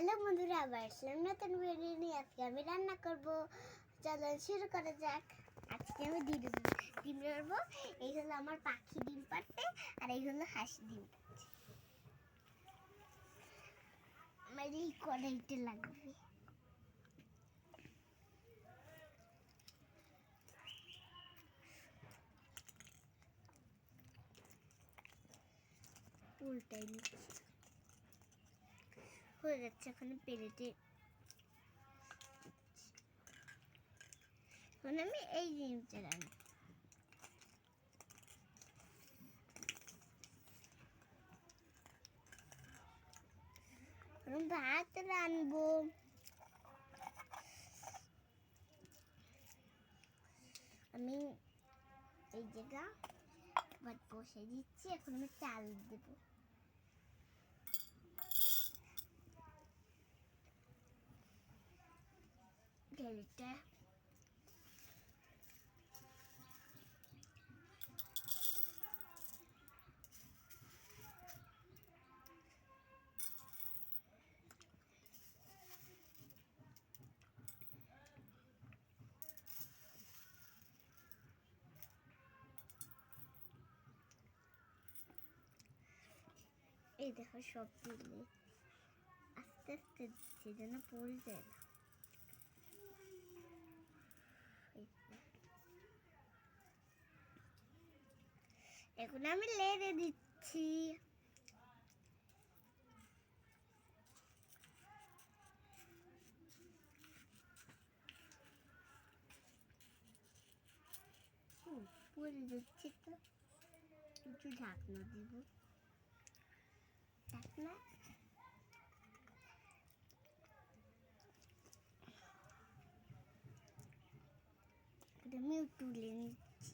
Hello বন্ধুরা, আবার আসলাম নতুন ভিডিও নিয়ে। আজকে আমি রান্না করব, চলো শুরু করা যাক। আজকে আমি ডিম রাখবো। এই হলো আমার পাখি ডিম পাড়ছে, আর এই হলো হাঁস ডিম পাড়ছে। আমার এই কড়াইটা লাগবে। উল্টাই নিচ্ছি, হয়ে যাচ্ছে। এখন প্লেটে এখন আমি এই ডিমটা রান্না ভাত রানবো। আমি এই জায়গা ভাত বসে দিচ্ছি, এখন আমি চাল দেবো। ঢেলটা এই দেখো, সব দিলে আস্তে আস্তে দিচ্ছে যেন পড়ে যায় না। এখন আমি লেড়ে দিচ্ছি। পড়ে যাচ্ছে তো, কিছু ঢাকনা দিব। ঢাকনা আমি তুলে নিচ্ছি।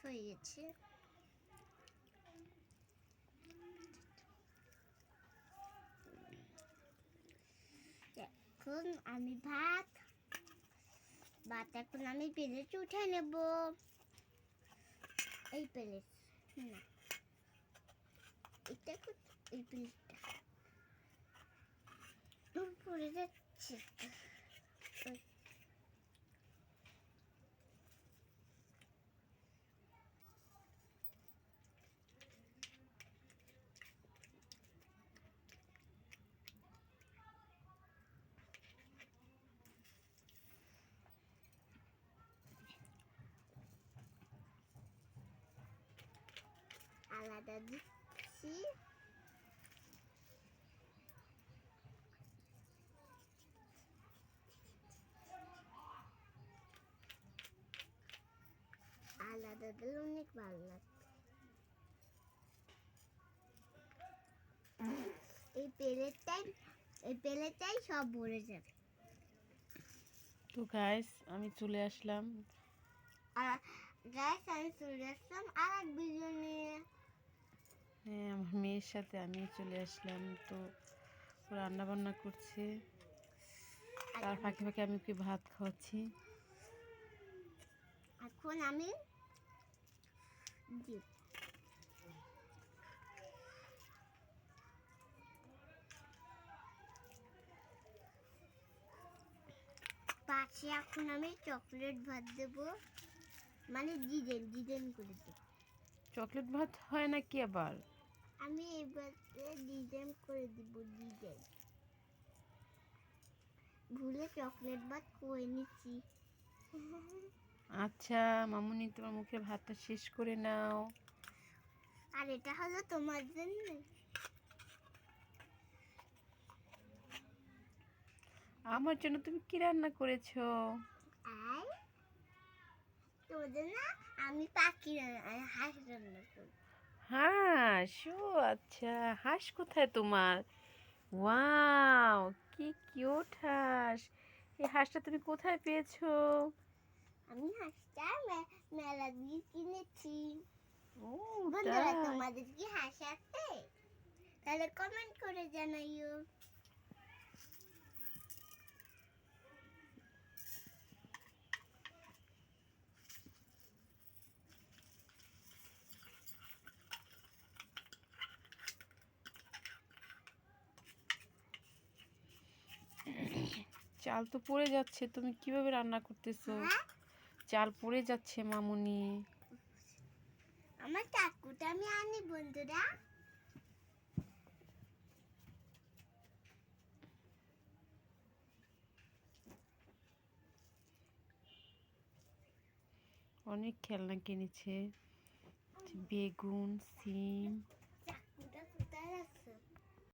হয়ে গেছে। এখন আমি ভাত এখন আমি প্লেটে উঠে নেব। এই প্লেট না, এটা এই প্লেটটা পড়ে যাচ্ছে। আলাদা দিচ্ছি। আলাদা দিলে অনেক ভালো লাগবে। এই প্লেটটাই সব ভরে যাবে। তো গাইস আমি চলে আসলাম আর এক ভিডিও নিয়ে। হ্যাঁ, আমার মেয়ের সাথে আমি চলে আসলাম। তো রান্না বান্না করছে, তার ফাঁকে ফাঁকে আমি ওকে ভাত খাওয়াচ্ছি। এখন আমি দিব পাশে। এখন আমি চকলেট ভাত দেবো, মানে ডিজাইন করে দেবো। চকলেট ভাত হয় নাকি আবার? আমি এবারে ডিজাইন করে দিব। ডিজাইন ভুলে চকলেট ভাত করে নিচ্ছি। আচ্ছা মামুনি, তোমার মুখে ভাতটা শেষ করে নাও। আর এটা হলো তোমার জন্য। আমার জন্য তুমি কি রান্না করেছো? আর তোমার জন্য আমি পাখি হাঁস রান্না করব। হাঁস? ও আচ্ছা, হাঁস কোথায় তোমার? ওয়াও, কি কিউট হাঁস! এই হাঁসটা তুমি কোথায় পেয়েছো? আমি হাঁসটা মেলা দিয়ে কিনেছি। ও বন্ধুরা, তাই? তোমাদের কি হাঁস আছে? তাহলে কমেন্ট করে জানাইও। চাল তো পড়ে যাচ্ছে, তুমি কিভাবে রান্না করতেছো? হ্যাঁ চাল পড়ে যাচ্ছে মামুনি। আমার চাকুটা আমি আনি বন্ধুরা। অনেক খেলনা কিনেছে, বেগুন, সিম,